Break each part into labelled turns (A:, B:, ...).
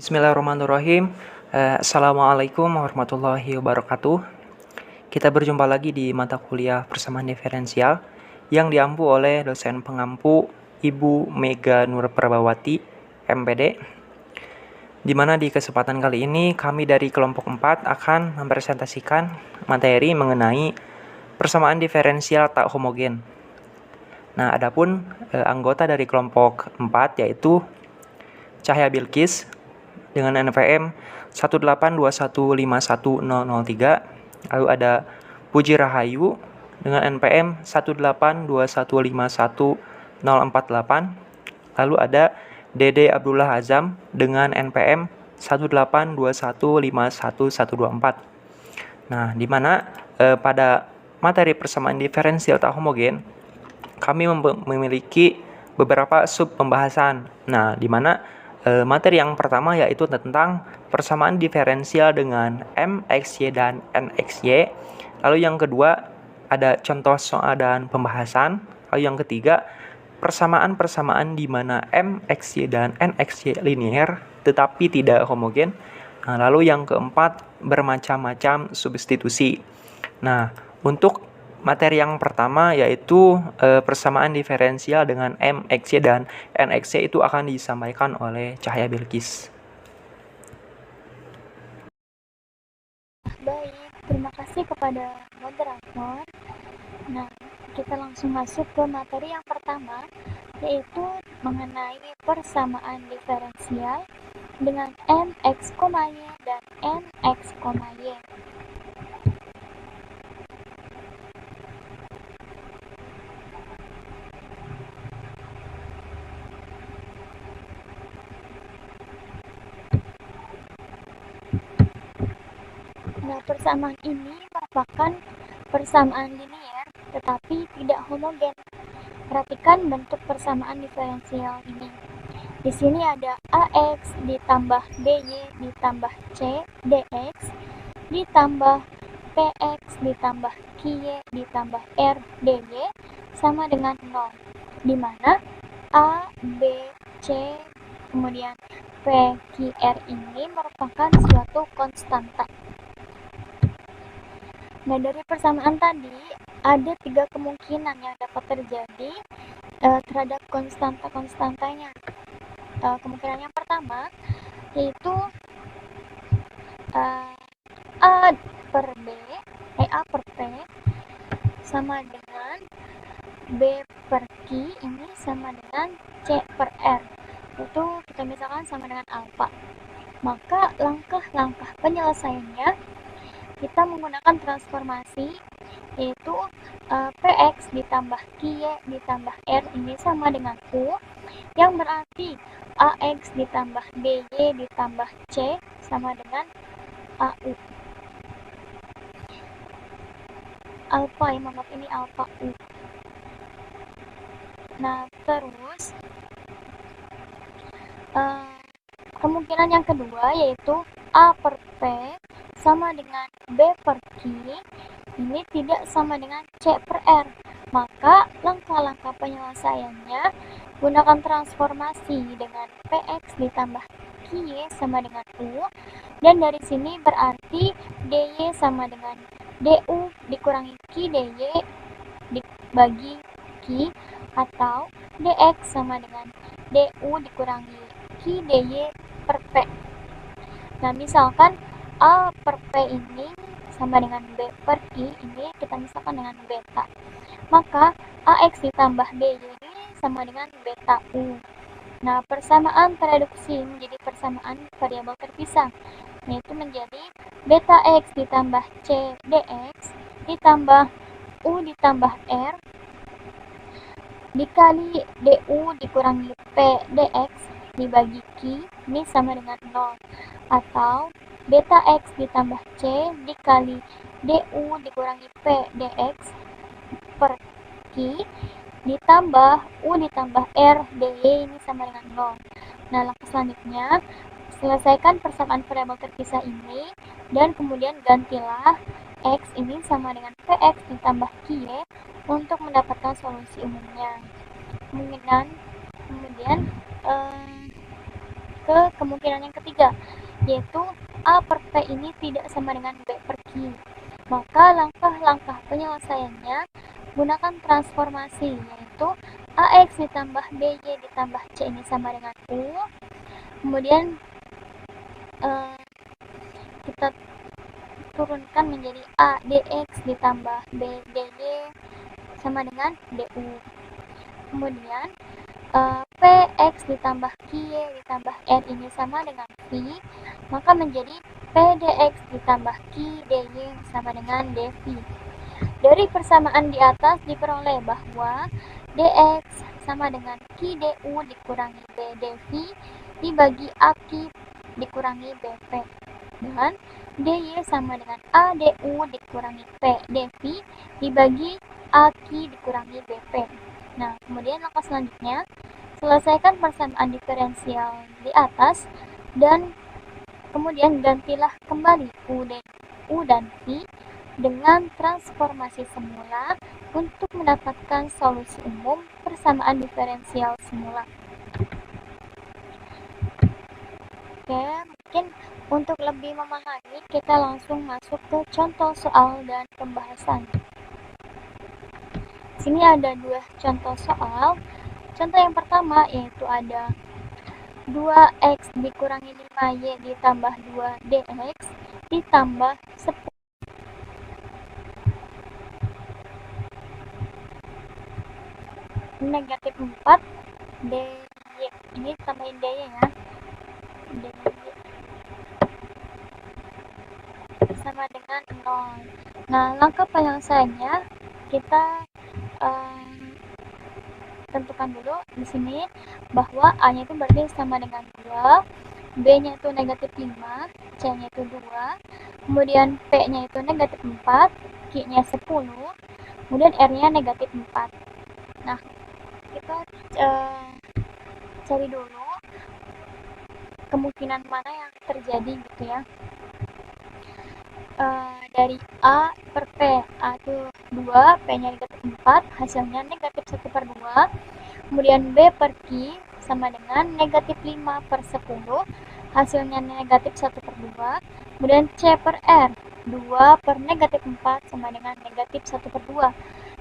A: Bismillahirrahmanirrahim. Assalamualaikum warahmatullahi wabarakatuh. Kita berjumpa lagi di mata kuliah persamaan diferensial yang diampu oleh dosen pengampu Ibu Mega Nur Prabawati, MPD. Di mana di kesempatan kali ini kami dari kelompok 4 akan mempresentasikan materi mengenai persamaan diferensial tak homogen. Nah, adapun anggota dari kelompok 4 yaitu Cahya Bilqis dengan NPM 182151003, lalu ada Puji Rahayu dengan NPM 182151048, lalu ada Dede Abdullah Azam dengan NPM 182151124. Nah, di mana pada materi persamaan diferensial tak homogen kami memiliki beberapa sub pembahasan. Nah, di mana materi yang pertama yaitu tentang persamaan diferensial dengan MXY dan NXY. Lalu yang kedua ada contoh soal dan pembahasan. Lalu yang ketiga persamaan-persamaan di mana MXY dan NXY linear tetapi tidak homogen. Nah, lalu yang keempat bermacam-macam substitusi. Nah, untuk materi yang pertama yaitu persamaan diferensial dengan MXY dan NXY itu akan disampaikan oleh Cahya Bilqis.
B: Baik, terima kasih kepada moderator. Nah, kita langsung masuk ke materi yang pertama, yaitu mengenai persamaan diferensial dengan MX, Y dan NX, Y. Nah, persamaan ini merupakan persamaan linear tetapi tidak homogen. Perhatikan bentuk persamaan diferensial ini. Di sini ada AX ditambah BY ditambah C DX ditambah PX ditambah QY ditambah R DY sama dengan 0, di mana A, B, C, kemudian P, Q, R ini merupakan suatu konstanta. Nah, dari persamaan tadi ada 3 kemungkinan yang dapat terjadi terhadap konstanta-konstantanya. Kemungkinan yang pertama yaitu A per P sama dengan B per Q ini sama dengan C per R. Itu kita misalkan sama dengan alfa. Maka langkah-langkah penyelesaiannya kita menggunakan transformasi yaitu PX ditambah QY ditambah R ini sama dengan U, yang berarti AX ditambah BY ditambah C sama dengan AU. Alfa, ini alfa U. Nah, terus kemungkinan yang kedua yaitu A per P sama dengan B per Q ini tidak sama dengan C per R. Maka langkah-langkah penyelesaiannya gunakan transformasi dengan PX ditambah QY sama dengan U, dan dari sini berarti DY sama dengan DU dikurangi Q DY dibagi Q, atau DX sama dengan DU dikurangi Q DY per P. Nah, misalkan A per P ini sama dengan B per Q ini kita misalkan dengan beta. Maka AX ditambah BY ini sama dengan beta U. Nah, persamaan reduksi menjadi persamaan variabel terpisah, yaitu menjadi beta X ditambah C dx ditambah U ditambah R dikali DU dikurangi P dx dibagi Q ini sama dengan 0, atau beta X ditambah C dikali DU dikurangi P dx per Q ditambah U ditambah R dy ini sama dengan 0. Nah, langkah selanjutnya selesaikan persamaan variabel terpisah ini dan kemudian gantilah X ini sama dengan PX ditambah QY untuk mendapatkan solusi umumnya. Kemudian ke kemungkinan yang ketiga, yaitu A per P ini tidak sama dengan B per Q. Maka langkah-langkah penyelesaiannya gunakan transformasi, yaitu AX ditambah BY ditambah C ini sama dengan U. Kemudian kita turunkan menjadi A dx ditambah B dy sama dengan du. Kemudian px ditambah qy ditambah r ini sama dengan v, maka menjadi p dx ditambah q dy sama dengan dv. Dari persamaan di atas diperoleh bahwa dx sama dengan q du dikurangi b dv dibagi aq dikurangi bp, dan dy sama dengan a du dikurangi p dv dibagi aq dikurangi bp. Nah, kemudian langkah selanjutnya, selesaikan persamaan diferensial di atas dan kemudian gantilah kembali u dan v dengan transformasi semula untuk mendapatkan solusi umum persamaan diferensial semula. Oke, mungkin untuk lebih memahami kita langsung masuk ke contoh soal dan pembahasan. Sini ada dua contoh soal. Contoh yang pertama yaitu ada 2x dikurangi 5y ditambah 2dx ditambah 10 negatif 4 dy. Ini tambahin dy ya. Dy sama dengan 0. Nah, langkah penyelesaiannya kita tentukan dulu di sini bahwa A-nya itu berarti sama dengan 2, B-nya itu negatif 5, C-nya itu 2, kemudian P-nya itu negatif 4, Q-nya 10, kemudian R-nya negatif 4. Nah, kita cari dulu kemungkinan mana yang terjadi gitu ya. Dari A per P, A itu 2, P-nya negatif 4, hasilnya negatif 1 per 2. Kemudian B per Q sama dengan negatif 5 per 10, hasilnya negatif 1 per 2. Kemudian C per R, 2 per negatif 4 sama dengan negatif 1 per 2.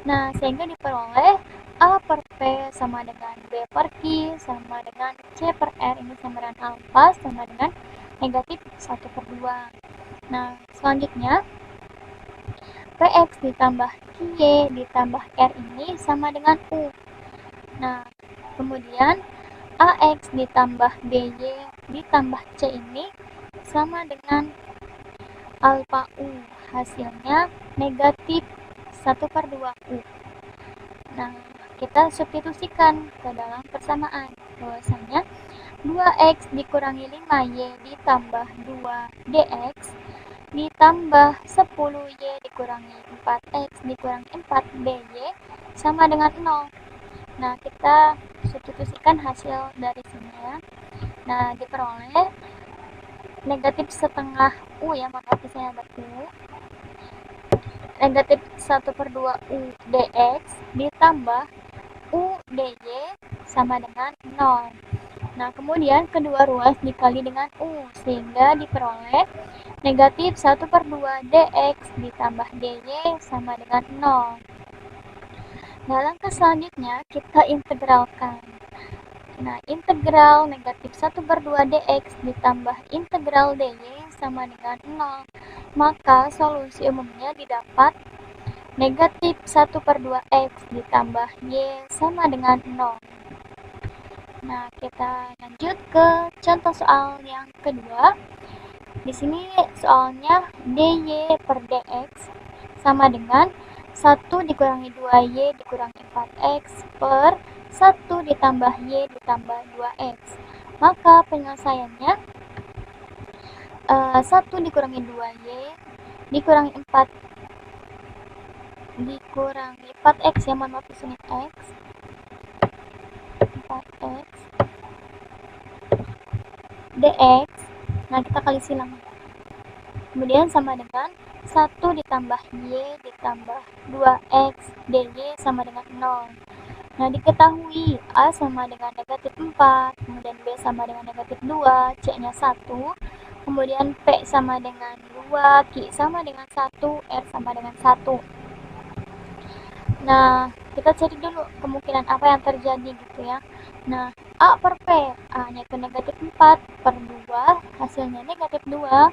B: Nah, sehingga diperoleh A per P sama dengan B per Q sama dengan C per R ini sama dengan alfa sama dengan negatif 1 per 2. Nah, selanjutnya Px ditambah Qy ditambah R ini sama dengan U. Nah, kemudian Ax ditambah By ditambah C ini sama dengan alfa U. Hasilnya negatif 1 per 2 U. Nah, kita substitusikan ke dalam persamaan. Bahwasanya 2x dikurangi 5y ditambah 2dx ditambah 10y dikurangi 4x dikurangi 4by sama dengan 0. Nah, kita substitusikan hasil dari sini ya. Nah, diperoleh negatif setengah U ya, maka saya ada U. Negatif 1 per 2 U dx ditambah U dy sama dengan 0. Nah, kemudian kedua ruas dikali dengan U, sehingga diperoleh negatif 1 per 2 dx ditambah dy sama dengan 0. Nah, langkah selanjutnya kita integralkan. Nah, integral negatif 1 per 2 dx ditambah integral dy sama dengan 0. Maka solusi umumnya didapat negatif 1 per 2x ditambah y sama dengan 0. Nah, kita lanjut ke contoh soal yang kedua. Di sini soalnya dy per dx sama dengan 1 dikurangi 2y dikurangi 4x per 1 ditambah y ditambah 2x. Maka penyelesaiannya 1 dikurangi 2y dikurangi 4 dikurangi 4x ya, mohon maaf di sini x 4x dx. Nah, kita kali silang. Kemudian sama dengan 1 ditambah y ditambah 2x dy sama dengan 0. Nah, diketahui A sama dengan negatif 4, kemudian B sama dengan negatif 2, C-nya 1, kemudian P sama dengan 2, Q sama dengan 1, R sama dengan 1. Nah, kita cari dulu kemungkinan apa yang terjadi gitu ya. Nah, A per P, A-nya itu negatif 4 per 2, hasilnya negatif 2.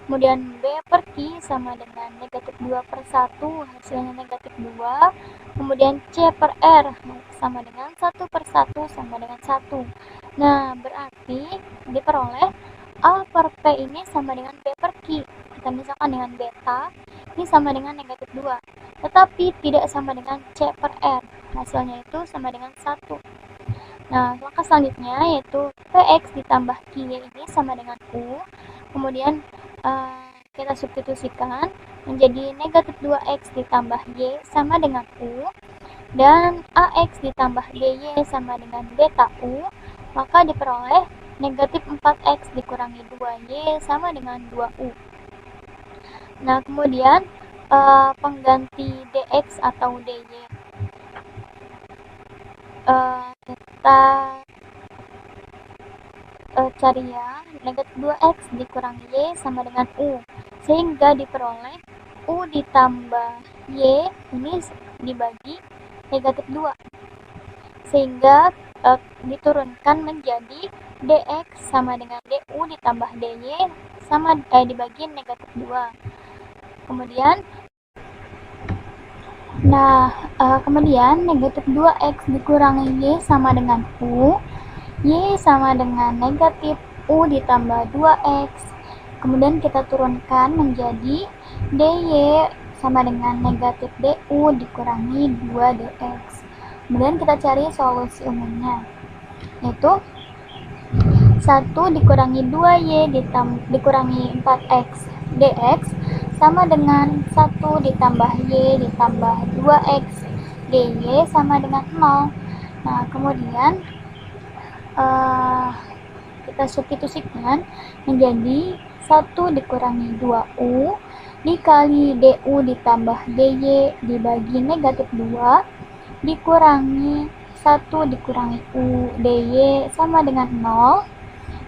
B: Kemudian B per Q sama dengan negatif 2 per 1, hasilnya negatif 2. Kemudian C per R sama dengan 1 per 1 sama dengan 1. Nah, berarti diperoleh A per P ini sama dengan B per Q. Kita misalkan dengan beta, ini sama dengan negatif 2. Tetapi tidak sama dengan C per R. Hasilnya itu sama dengan 1. Nah, langkah selanjutnya yaitu Px ditambah Qy ini sama dengan U. Kemudian kita substitusikan menjadi negatif 2x ditambah y sama dengan u, dan ax ditambah dy sama dengan beta u, maka diperoleh negatif 4x dikurangi 2y sama dengan 2u. Nah, kemudian pengganti dx atau dy, kita cari ya, negatif 2x dikurangi y sama dengan u, sehingga diperoleh u ditambah y ini dibagi negatif 2, sehingga diturunkan menjadi dx sama dengan du ditambah dy sama dibagi negatif 2. Kemudian kemudian negatif 2x dikurangi y sama dengan u, y sama dengan negatif u ditambah 2x. Kemudian kita turunkan menjadi dy sama dengan negatif du dikurangi 2dx. Kemudian kita cari solusi umumnya, yaitu 1 dikurangi 2y dikurangi 4x dx sama dengan 1 ditambah y ditambah 2x dy sama dengan 0. Nah, kemudian kita substitusikan menjadi 1 dikurangi 2u dikali du ditambah dy dibagi negatif 2 dikurangi 1 dikurangi u dy sama dengan 0.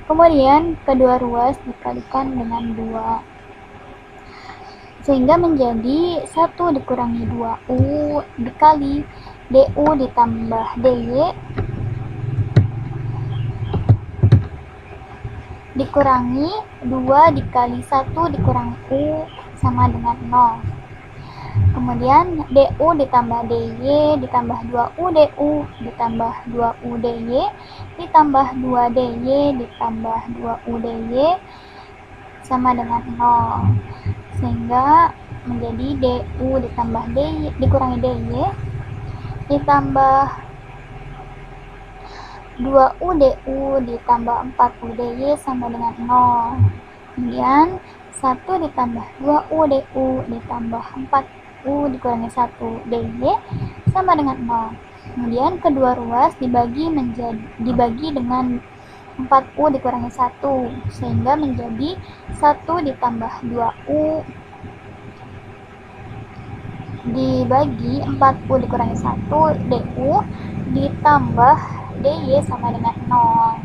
B: Kemudian kedua ruas dikalikan dengan 2, sehingga menjadi 1 dikurangi 2u dikali du ditambah dy dikurangi 2 dikali 1 dikurangi u sama dengan 0. Kemudian du ditambah dy ditambah 2u du ditambah 2u dy ditambah 2 dy ditambah 2u dy sama dengan 0, sehingga menjadi du ditambah dy dikurangi dy ditambah 2u du ditambah 4u dy sama dengan 0. Kemudian 1 ditambah 2u du ditambah 4u dikurangi 1 dy sama dengan 0. Kemudian kedua ruas dibagi dengan 4u dikurangi 1, sehingga menjadi 1 ditambah 2u dibagi 4u dikurangi 1 du ditambah dy sama dengan 0.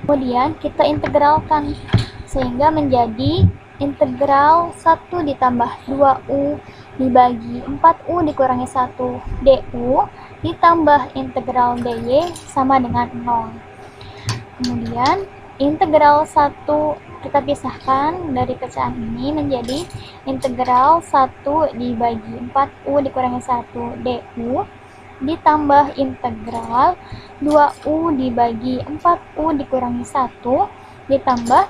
B: Kemudian kita integralkan sehingga menjadi integral 1 ditambah 2u dibagi 4u dikurangi 1 du ditambah integral dy sama dengan 0. Kemudian integral 1 kita pisahkan dari pecahan ini menjadi integral 1 dibagi 4u dikurangi 1 du ditambah integral 2u dibagi 4u dikurangi 1 ditambah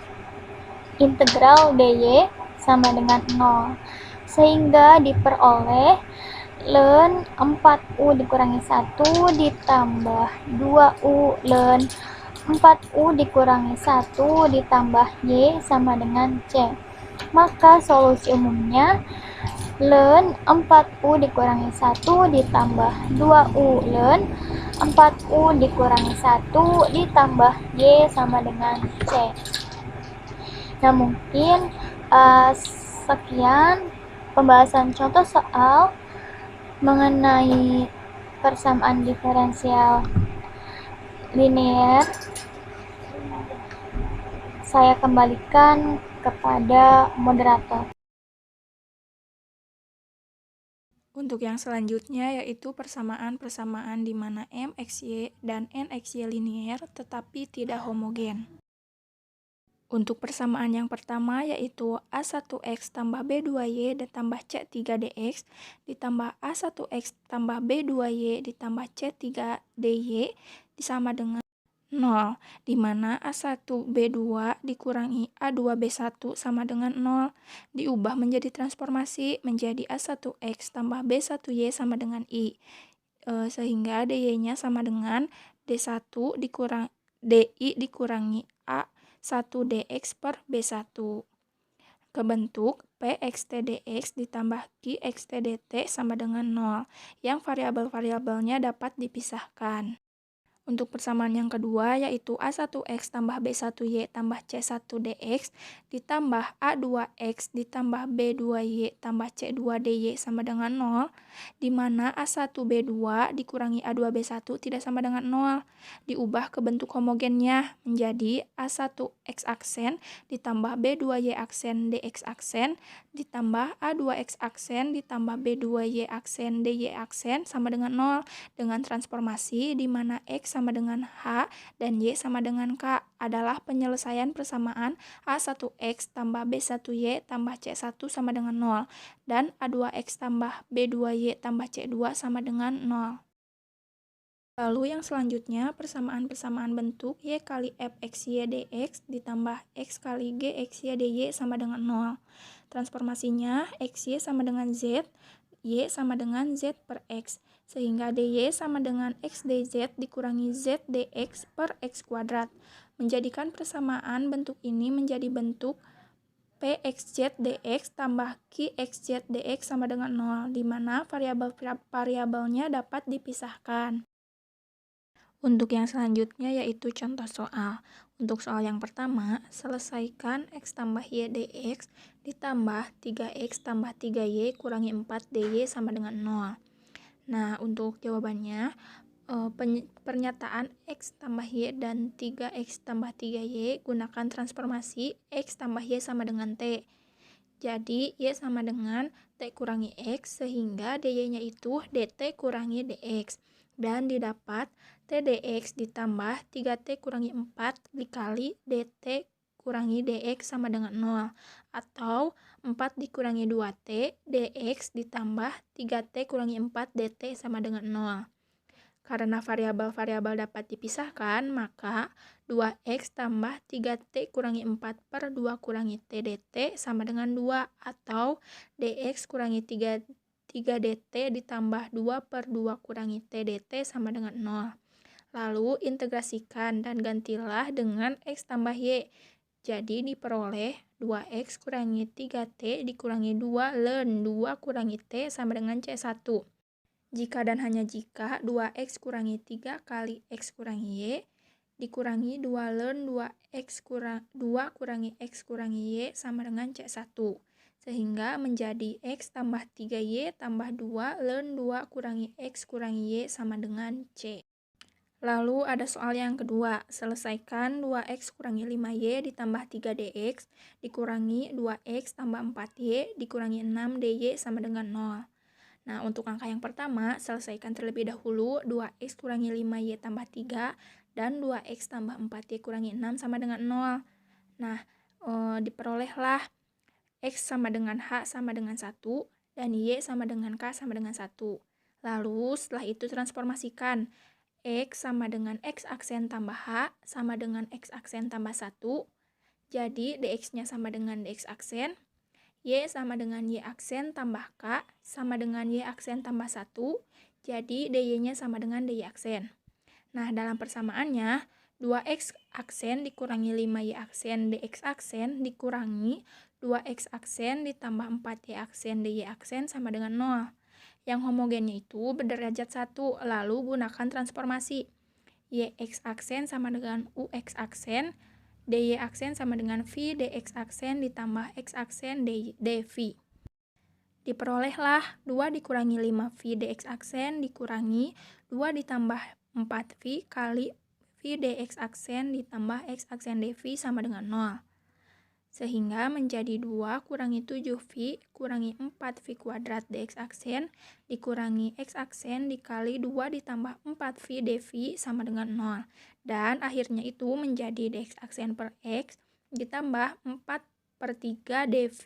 B: integral dy sama dengan 0, sehingga diperoleh ln 4u dikurangi 1 ditambah 2u ln 4u dikurangi 1 ditambah y sama dengan c. Maka solusi umumnya ln 4u dikurangi 1 ditambah 2u ln 4u dikurangi 1 ditambah y sama dengan c. Nah, mungkin sekian pembahasan contoh soal mengenai persamaan diferensial linear, saya kembalikan kepada moderator.
C: Untuk yang selanjutnya yaitu persamaan-persamaan di mana M, X, Y, dan N, X, Y linear tetapi tidak homogen. Untuk persamaan yang pertama yaitu A1X tambah B2Y ditambah C3DX ditambah A1X tambah B2Y ditambah C3DY sama dengan 0, di mana A1B2 dikurangi A2B1 sama dengan 0, diubah menjadi transformasi menjadi A1X tambah B1Y sama dengan I, sehingga DY-nya sama dengan D1 dikurang DI dikurangi A1DX per B1. Kebentuk PXTDX ditambah QXTDT sama dengan 0, yang variabel-variabelnya dapat dipisahkan. Untuk persamaan yang kedua yaitu A1X tambah B1Y tambah C1DX ditambah A2X ditambah B2Y tambah C2DY sama dengan 0, di mana A1B2 dikurangi A2B1 tidak sama dengan 0, diubah ke bentuk homogennya menjadi A1X aksen ditambah B2Y aksen DX aksen ditambah A2X aksen ditambah B2Y aksen DY aksen sama dengan 0, dengan transformasi di mana X sama dengan H dan Y sama dengan K adalah penyelesaian persamaan A1X tambah B1Y tambah C1 sama dengan 0 dan A2X tambah B2Y tambah C2 sama dengan 0. Lalu yang selanjutnya persamaan-persamaan bentuk Y kali F X Y dx ditambah X kali G X Y dy sama dengan 0. Transformasinya X Y sama dengan Z, Y sama dengan Z per X, sehingga dy sama dengan X dz dikurangi Z dx per X kuadrat, menjadikan persamaan bentuk ini menjadi bentuk Pxz dx tambah Qxz dx sama dengan 0, di mana variabel-variabelnya dapat dipisahkan. Untuk yang selanjutnya yaitu contoh soal. Untuk soal yang pertama, selesaikan X tambah Y dx ditambah 3X tambah 3Y kurangi 4 dy sama dengan 0. Nah, untuk jawabannya, pernyataan X tambah Y dan 3X tambah 3Y gunakan transformasi X tambah Y sama dengan T. Jadi, Y sama dengan T kurangi X, sehingga dy-nya itu dt kurangi dx. Dan didapat T dx ditambah 3T kurangi 4 dikali dt kurangi dx sama dengan 0. Atau 4 dikurangi 2T dx ditambah 3T kurangi 4 dt sama dengan 0. Karena variabel-variabel dapat dipisahkan, maka 2X tambah 3T kurangi 4 per 2 kurangi T dt sama dengan 2, atau dx kurangi 3dt ditambah 2 per 2 kurangi T dt sama dengan 0. Lalu integrasikan dan gantilah dengan X tambah Y. Jadi diperoleh 2X kurangi 3T dikurangi 2 ln 2 kurangi T sama dengan C1. Jika dan hanya jika 2X kurangi 3 kali X kurangi Y dikurangi 2 ln 2X kurangi X kurangi Y sama dengan C1. Sehingga menjadi X tambah 3Y tambah 2 ln 2 kurangi X kurangi Y sama dengan C. Lalu ada soal yang kedua, selesaikan 2X kurangi 5Y ditambah 3DX dikurangi 2X tambah 4Y dikurangi 6 dy sama dengan 0. Nah, untuk angka yang pertama, selesaikan terlebih dahulu 2X kurangi 5Y tambah 3 dan 2X tambah 4Y kurangi 6 sama dengan 0. Nah, diperolehlah X sama dengan H sama dengan 1 dan Y sama dengan K sama dengan 1. Lalu setelah itu transformasikan. X sama dengan X aksen tambah H sama dengan X aksen tambah 1. Jadi dx-nya sama dengan dx aksen. Y sama dengan Y aksen tambah K sama dengan Y aksen tambah 1. Jadi dy-nya sama dengan dy aksen. Nah, dalam persamaannya 2X aksen dikurangi 5Y aksen dx aksen dikurangi 2X aksen ditambah 4Y aksen dy aksen sama dengan 0. Yang homogennya itu berderajat 1, lalu gunakan transformasi. YX aksen sama dengan UX aksen, dy aksen sama dengan V dx aksen ditambah X aksen dV. Diperolehlah 2 dikurangi 5V dx aksen dikurangi 2 ditambah 4V kali V dx aksen ditambah X aksen dV sama dengan 0. Sehingga menjadi 2 kurangi 7V kurangi 4V kuadrat dx aksen dikurangi X aksen dikali 2 ditambah 4V dV sama dengan 0. Dan akhirnya itu menjadi dx aksen per X ditambah 4/3 dV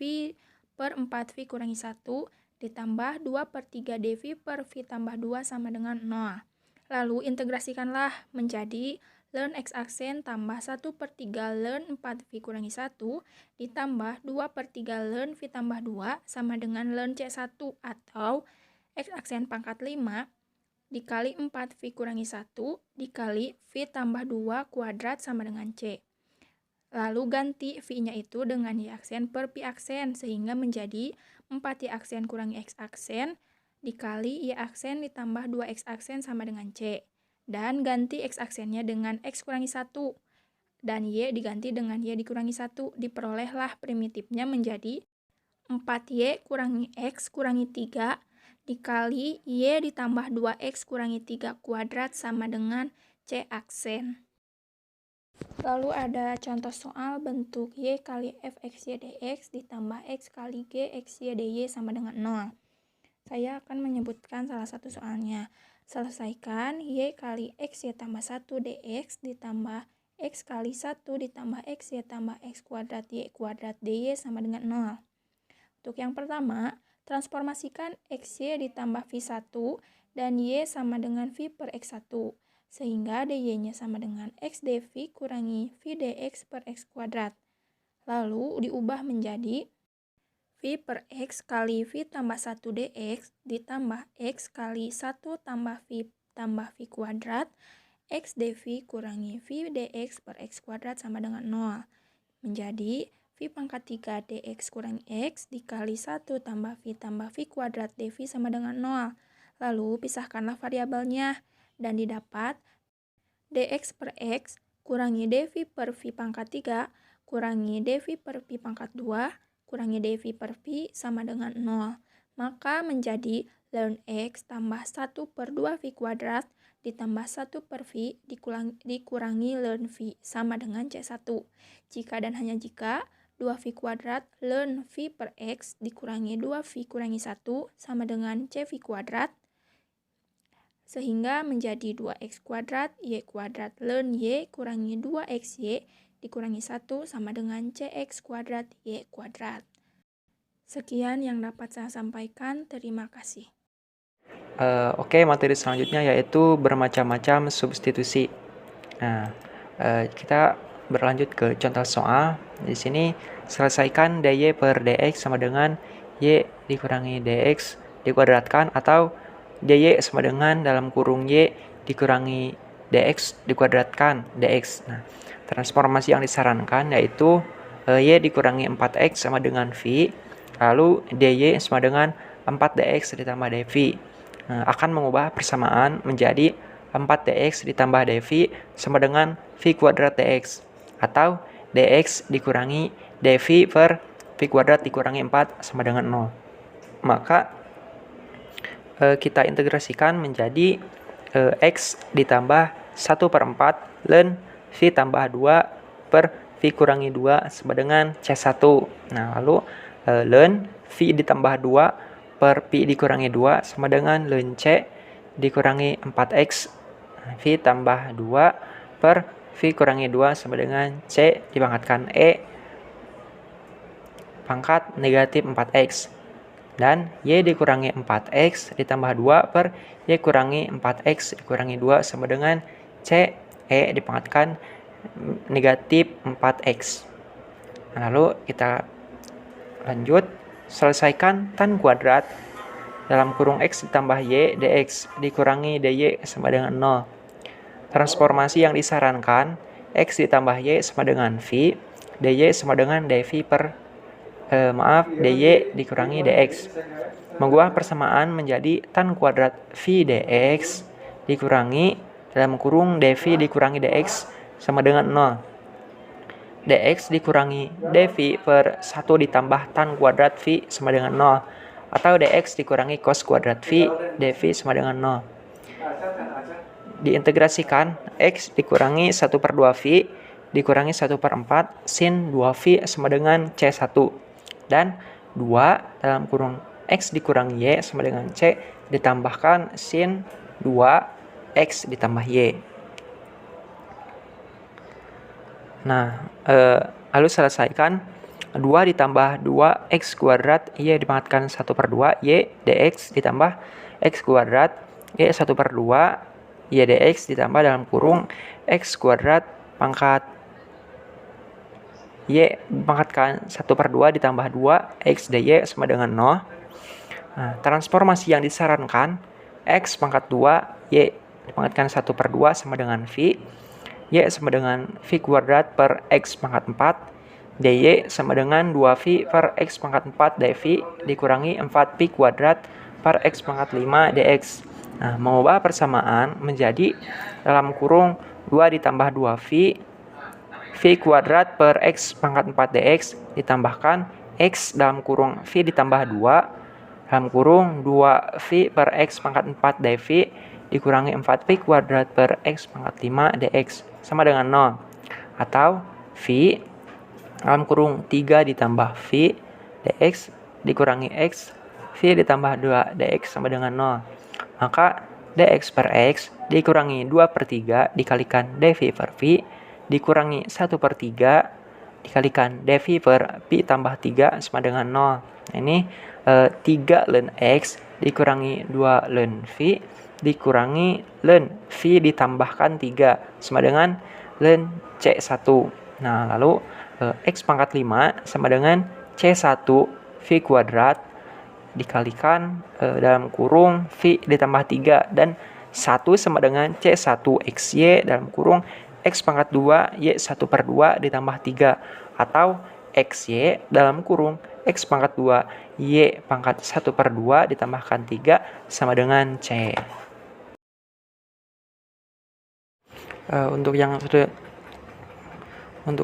C: per 4V kurangi 1 ditambah 2/3 dV per V tambah 2 sama dengan 0. Lalu integrasikanlah menjadi ln X aksen tambah 1/3 ln 4V kurangi 1 ditambah 2/3 ln V tambah 2 sama dengan ln C1 atau X aksen pangkat 5 dikali 4V kurangi 1 dikali V tambah 2 kuadrat sama dengan C. Lalu ganti V-nya itu dengan Y aksen per Pi aksen sehingga menjadi 4Y aksen kurangi X aksen dikali Y aksen ditambah 2X aksen sama dengan C. Dan ganti X aksennya dengan X kurangi 1. Dan Y diganti dengan Y dikurangi 1. Diperolehlah primitifnya menjadi 4Y kurangi X kurangi 3 dikali Y ditambah 2X kurangi 3 kuadrat sama dengan C aksen. Lalu ada contoh soal bentuk Y kali Fxy dx ditambah X kali G xy dy sama dengan 0. Saya akan menyebutkan salah satu soalnya. Selesaikan Y kali XY tambah 1 dx ditambah X kali 1 ditambah XY tambah X kuadrat Y kuadrat dy sama dengan 0. Untuk yang pertama, transformasikan XY ditambah V1 dan Y sama dengan V per X1. Sehingga dy-nya sama dengan X dV kurangi V dx per X kuadrat. Lalu diubah menjadi V per X kali V tambah 1 dx ditambah X kali 1 tambah V kuadrat X dV kurangi V dx per X kuadrat sama dengan 0. Menjadi V pangkat 3 dx kurangi X dikali 1 tambah V kuadrat dV sama dengan 0. Lalu pisahkanlah variabelnya dan didapat dx per X kurangi dV per V pangkat 3 kurangi dV per V pangkat 2 kurangi dV per V sama dengan 0. Maka menjadi ln X tambah 1/2 V kuadrat ditambah 1 per V dikurangi ln V sama dengan C1. Jika dan hanya jika 2V kuadrat ln V per X dikurangi 2V kurangi 1 sama dengan CV kuadrat. Sehingga menjadi 2X kuadrat Y kuadrat ln Y kurangi 2XY dikurangi 1 sama dengan CX kuadrat Y kuadrat. Sekian yang dapat saya sampaikan. Terima kasih.
A: Oke, materi selanjutnya yaitu bermacam-macam substitusi. Nah, kita berlanjut ke contoh soal. Di sini selesaikan dy per dx sama dengan y dikurangi dx dikuadratkan atau dy sama dengan dalam kurung y dikurangi dx dikuadratkan dx. Nah, transformasi yang disarankan yaitu y dikurangi 4x sama dengan v, lalu dy sama dengan 4dx ditambah dv. Nah, akan mengubah persamaan menjadi 4dx ditambah dv sama dengan v kuadrat dx atau dx dikurangi dv per v kuadrat dikurangi 4 sama dengan 0. Maka kita integrasikan menjadi x ditambah 1/4 ln v tambah 2 per v kurangi 2 sama dengan C1. Nah, lalu ln v ditambah 2 per pi dikurangi 2 sama dengan ln C dikurangi 4x v tambah 2 per v kurangi 2 sama dengan C dipangkatkan E pangkat negatif 4x. Dan y dikurangi 4x ditambah 2 per y kurangi 4x dikurangi 2 sama dengan C E dipangkatkan negatif 4x. Nah, lalu kita lanjut. Selesaikan tan kuadrat dalam kurung x ditambah y dx dikurangi dy sama dengan 0. Transformasi yang disarankan x ditambah y sama dengan v, dy sama dengan dv per dy dikurangi dx. Mengubah persamaan menjadi tan kuadrat v dx dikurangi dalam kurung dv dikurangi dx sama dengan 0. dx dikurangi dv per 1 ditambah tan kuadrat v sama dengan 0 atau dx dikurangi cos kuadrat v dv sama dengan 0. diintegrasikan X dikurangi 1/2 V dikurangi 1/4 sin 2V sama dengan C1. Dan 2 dalam kurung X dikurangi Y sama dengan C ditambahkan sin 2X ditambah Y. Nah, lalu selesaikan 2 ditambah 2X kuadrat Y dipangkatkan 1/2 Y dx ditambah X kuadrat Y 1/2 Y dx ditambah dalam kurung X kuadrat pangkat Y dipangkatkan 1/2 ditambah 2 X dy sama dengan 0. Nah, transformasi yang disarankan X pangkat 2 Y dipangkatkan 1/2 sama dengan V Y sama dengan V kuadrat per X pangkat 4 dy sama dengan 2V per X pangkat 4 dV dikurangi 4V kuadrat per X pangkat 5 dx. Nah, mengubah persamaan menjadi dalam kurung 2 ditambah 2V V kuadrat per X pangkat 4 dx ditambahkan X dalam kurung V ditambah 2 dalam kurung 2V per X pangkat 4 dV dikurangi 4V kuadrat per X pangkat 5 dx sama dengan 0. Atau V dalam kurung 3 ditambah V dx dikurangi X V ditambah 2 dx sama dengan 0. Maka dx per X dikurangi 2/3 dikalikan dV per V dikurangi 1/3 dikalikan dV per V tambah 3 sama dengan 0. Nah, ini 3 ln X dikurangi 2 ln V dikurangi ln V ditambahkan 3 sama dengan ln C1. Nah, lalu X pangkat 5 sama dengan C1 V kuadrat dikalikan dalam kurung V ditambah 3 dan 1 sama dengan C1 XY dalam kurung X pangkat 2 Y 1/2 ditambah 3 atau XY dalam kurung X pangkat 2 Y pangkat 1/2 ditambahkan 3 sama dengan C. Untuk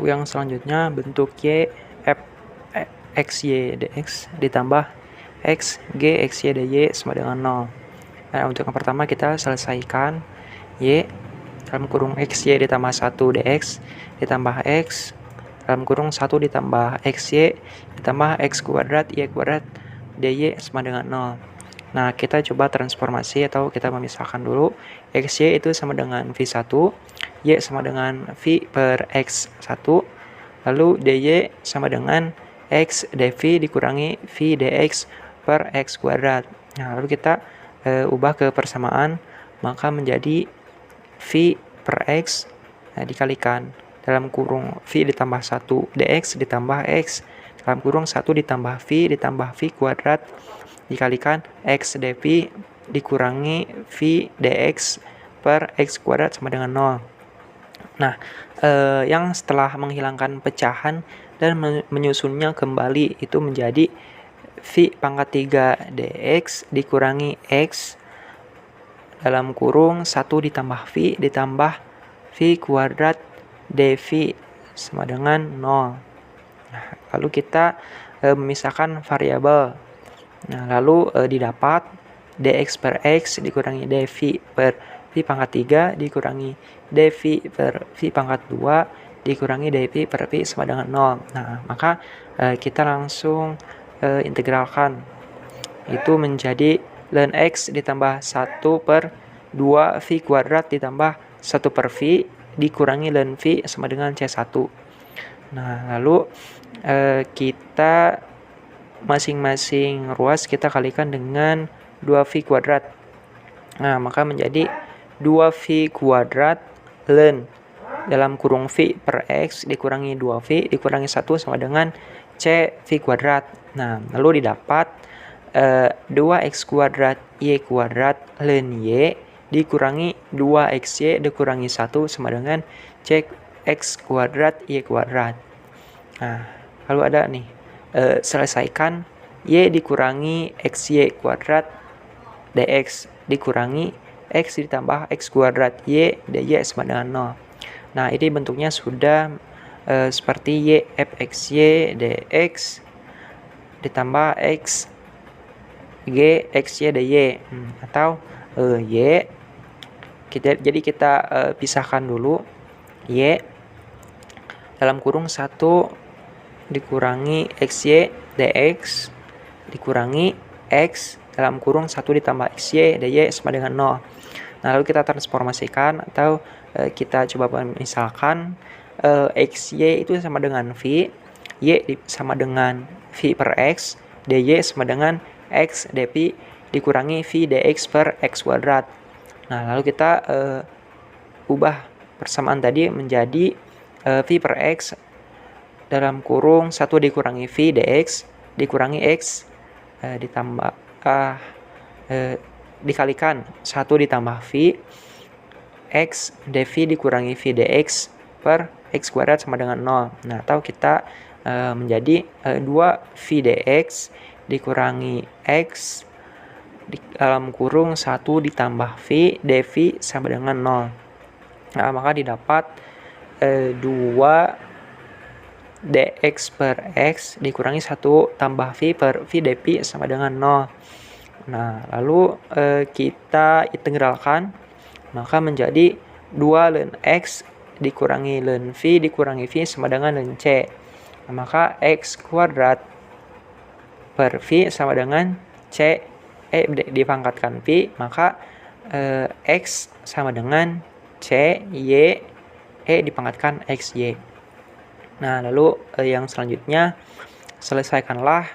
A: yang selanjutnya bentuk Y F X Y dx ditambah X G X Y dy sama dengan 0. Nah, untuk yang pertama kita selesaikan Y dalam kurung X Y ditambah 1 dx ditambah X dalam kurung 1 ditambah XY ditambah X kuadrat Y kuadrat dy sama dengan 0. Nah, kita coba transformasi atau kita memisahkan dulu. XY itu sama dengan V1, Y sama dengan V per X1, lalu dy sama dengan X dV dikurangi V dx per X kuadrat. Nah, lalu kita ubah ke persamaan, maka menjadi V per X dikalikan dalam kurung V ditambah 1 dx ditambah X dalam kurung 1 ditambah V ditambah V kuadrat dikalikan X dV dikurangi V dx per X kuadrat sama dengan 0. Nah, yang setelah menghilangkan pecahan dan menyusunnya kembali itu menjadi V pangkat 3 dx dikurangi X dalam kurung 1 ditambah V ditambah V kuadrat dV sama dengan 0. Nah, lalu kita memisahkan variabel. Nah, lalu didapat dx per X dikurangi dV per V pangkat 3 dikurangi dV per V pangkat 2 dikurangi dV per V sama dengan 0. Nah, maka kita langsung integralkan. Itu menjadi ln X ditambah 1/2 V kuadrat ditambah 1/V dikurangi ln V sama dengan C1. Nah, lalu kita masing-masing ruas kita kalikan dengan 2V kuadrat. Nah, maka menjadi 2V kuadrat ln dalam kurung V per X dikurangi 2V dikurangi 1 sama dengan C V kuadrat. Nah, lalu didapat 2X kuadrat Y kuadrat ln Y dikurangi 2XY dikurangi 1 sama dengan CX kuadrat Y kuadrat. Nah, lalu ada nih selesaikan Y dikurangi XY kuadrat dx dikurangi X ditambah X kuadrat Y dy sama dengan 0. Nah, ini bentuknya sudah seperti Y fxy dx ditambah X G xy dy atau Y Jadi kita pisahkan dulu Y dalam kurung 1 dikurangi XY dx dikurangi X dalam kurung 1 ditambah XY dy sama dengan 0. Nah, lalu kita transformasikan atau kita coba misalkan XY itu sama dengan V, Y sama dengan V per X, dy sama dengan X dv dikurangi V dx per X kuadrat. Nah, lalu kita ubah persamaan tadi menjadi V per X dalam kurung 1 dikurangi V dx dikurangi X ditambah dikalikan 1 ditambah V X dv dikurangi V dx per X kuadrat sama dengan 0. Nah, atau kita menjadi 2 V dx dikurangi X dalam kurung 1 ditambah V dv sama dengan 0. Nah, maka didapat 2 dx per X dikurangi 1 tambah V per V dv sama dengan 0. Nah, lalu kita integralkan, maka menjadi 2 ln X dikurangi ln V dikurangi V sama dengan ln C. Nah, maka X kuadrat per V sama dengan C dipangkatkan V, maka X sama dengan C Y dipangkatkan XY. Nah, lalu yang selanjutnya selesaikanlah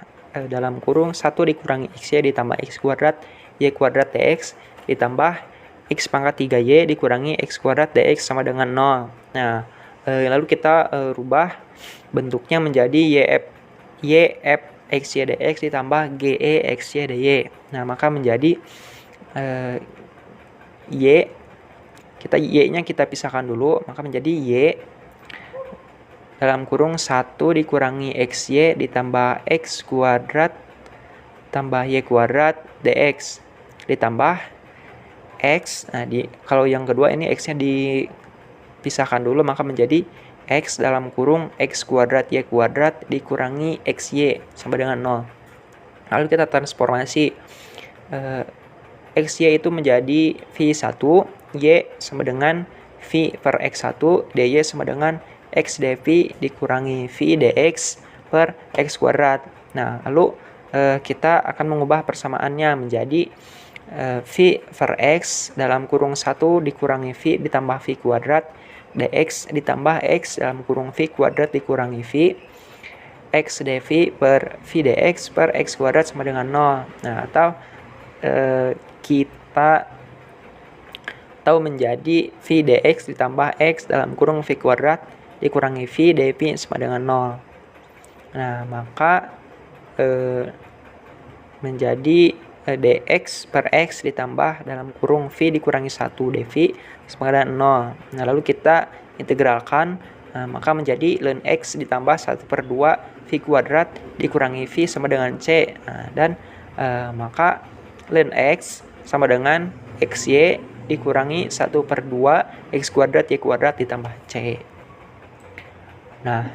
A: dalam kurung 1 dikurangi XY ditambah X kuadrat Y kuadrat dx ditambah X pangkat 3Y dikurangi X kuadrat dx sama dengan 0. Nah, lalu kita rubah bentuknya menjadi YF XY dx ditambah GE XY dy. Nah, maka menjadi Y-nya kita pisahkan dulu, maka menjadi Y dalam kurung 1 dikurangi XY ditambah X kuadrat tambah Y kuadrat dx ditambah X. Nah, kalau yang kedua ini X-nya dipisahkan dulu, maka menjadi X dalam kurung X kuadrat Y kuadrat dikurangi XY sama dengan 0. Lalu kita transformasi XY itu menjadi V1, Y sama dengan V per X1, dy sama dengan X dv dikurangi V dx per X kuadrat. Nah, lalu kita akan mengubah persamaannya menjadi V per X dalam kurung 1 dikurangi V ditambah V kuadrat dx ditambah X dalam kurung V kuadrat dikurangi V X dv per V dx per X kuadrat sama dengan 0. Nah, atau kita tahu menjadi V dx ditambah X dalam kurung V kuadrat dikurangi V dv sama dengan 0. Nah, maka menjadi dx per X ditambah dalam kurung V dikurangi 1 dv sama dengan 0. Nah, lalu kita integralkan, maka menjadi ln X ditambah 1/2 V kuadrat dikurangi V sama dengan C. Nah, dan maka ln X sama dengan XY dikurangi 1/2 X kuadrat Y kuadrat ditambah C. Nah,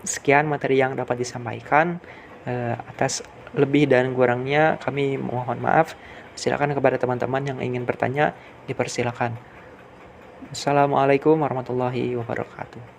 A: sekian materi yang dapat disampaikan. Atas lebih dan kurangnya kami mohon maaf. Silakan kepada teman-teman yang ingin bertanya, dipersilakan. Assalamualaikum warahmatullahi wabarakatuh.